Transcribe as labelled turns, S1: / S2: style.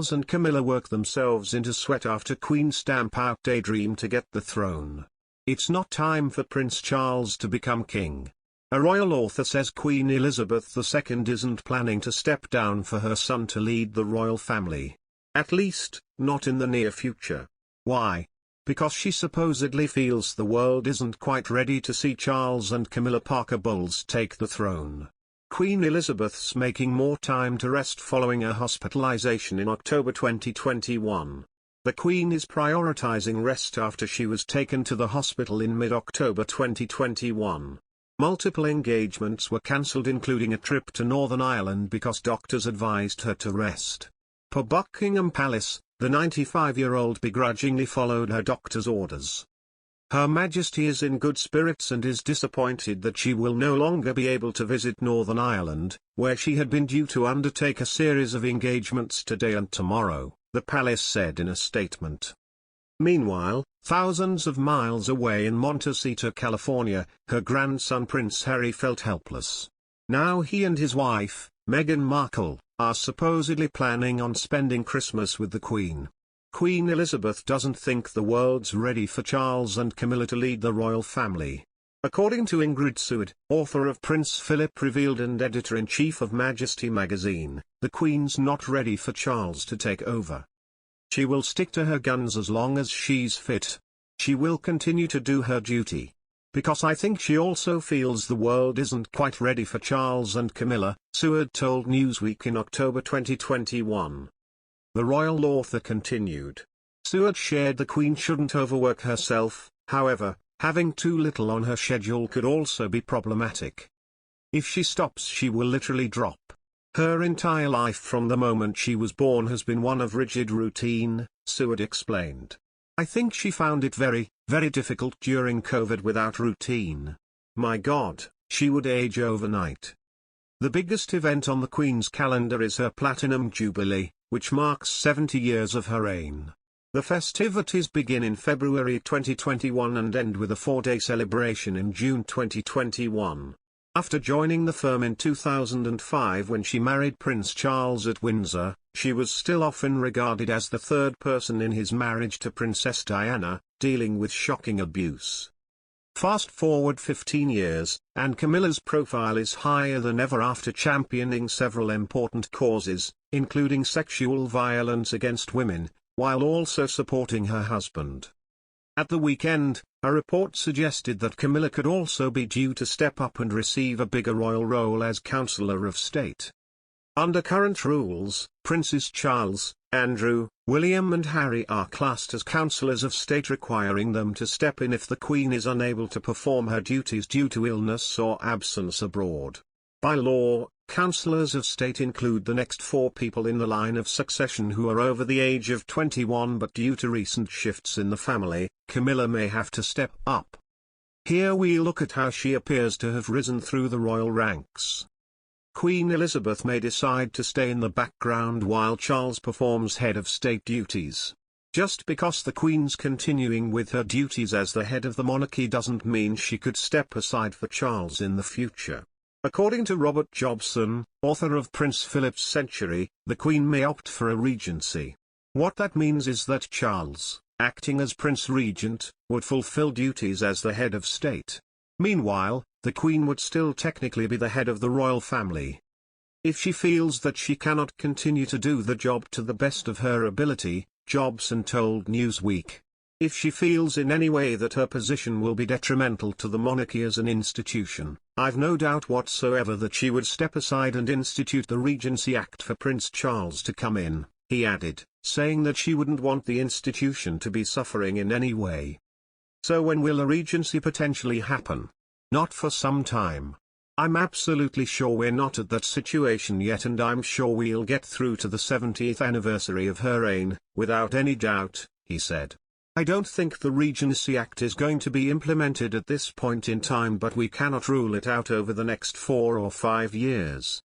S1: Charles and Camilla work themselves into sweat after Queen stamp out daydream to get the throne. It's not time for Prince Charles to become king. A royal author says Queen Elizabeth II isn't planning to step down for her son to lead the royal family. At least, not in the near future. Why? Because she supposedly feels the world isn't quite ready to see Charles and Camilla Parker Bowles take the throne. Queen Elizabeth's making more time to rest following a hospitalization in October 2021. The Queen is prioritizing rest after she was taken to the hospital in mid-October 2021. Multiple engagements were cancelled, including a trip to Northern Ireland because doctors advised her to rest. Per Buckingham Palace, the 95-year-old begrudgingly followed her doctor's orders. Her Majesty is in good spirits and is disappointed that she will no longer be able to visit Northern Ireland, where she had been due to undertake a series of engagements today and tomorrow, the palace said in a statement. Meanwhile, thousands of miles away in Montecito, California, her grandson Prince Harry felt helpless. Now he and his wife, Meghan Markle, are supposedly planning on spending Christmas with the Queen. Queen Elizabeth doesn't think the world's ready for Charles and Camilla to lead the royal family. According to Ingrid Seward, author of Prince Philip Revealed and editor-in-chief of Majesty magazine, the Queen's not ready for Charles to take over. She will stick to her guns as long as she's fit. She will continue to do her duty. Because I think she also feels the world isn't quite ready for Charles and Camilla, Seward told Newsweek in October 2021. The royal author continued. Seward shared the Queen shouldn't overwork herself, however, having too little on her schedule could also be problematic. If she stops, she will literally drop. Her entire life from the moment she was born has been one of rigid routine, Seward explained. I think she found it very, very difficult during COVID without routine. My God, she would age overnight. The biggest event on the Queen's calendar is her Platinum Jubilee, which marks 70 years of her reign. The festivities begin in February 2021 and end with a 4-day celebration in June 2021. After joining the firm in 2005 when she married Prince Charles at Windsor, she was still often regarded as the third person in his marriage to Princess Diana, dealing with shocking abuse. Fast forward 15 years, and Camilla's profile is higher than ever after championing several important causes, including sexual violence against women, while also supporting her husband. At the weekend, a report suggested that Camilla could also be due to step up and receive a bigger royal role as Counselor of State. Under current rules, Princes Charles, Andrew, William and Harry are classed as Councillors of State, requiring them to step in if the Queen is unable to perform her duties due to illness or absence abroad. By law, Councillors of State include the next 4 people in the line of succession who are over the age of 21, but due to recent shifts in the family, Camilla may have to step up. Here we look at how she appears to have risen through the royal ranks. Queen Elizabeth may decide to stay in the background while Charles performs head of state duties. Just because the Queen's continuing with her duties as the head of the monarchy doesn't mean she could step aside for Charles in the future. According to Robert Jobson, author of Prince Philip's Century, the Queen may opt for a regency. What that means is that Charles, acting as Prince Regent, would fulfill duties as the head of state. Meanwhile, the Queen would still technically be the head of the royal family. If she feels that she cannot continue to do the job to the best of her ability, Jobson told Newsweek. If she feels in any way that her position will be detrimental to the monarchy as an institution, I've no doubt whatsoever that she would step aside and institute the Regency Act for Prince Charles to come in, he added, saying that she wouldn't want the institution to be suffering in any way. So when will a regency potentially happen? Not for some time. I'm absolutely sure we're not at that situation yet, and I'm sure we'll get through to the 70th anniversary of her reign, without any doubt, he said. I don't think the Regency Act is going to be implemented at this point in time, but we cannot rule it out over the next 4 or 5 years.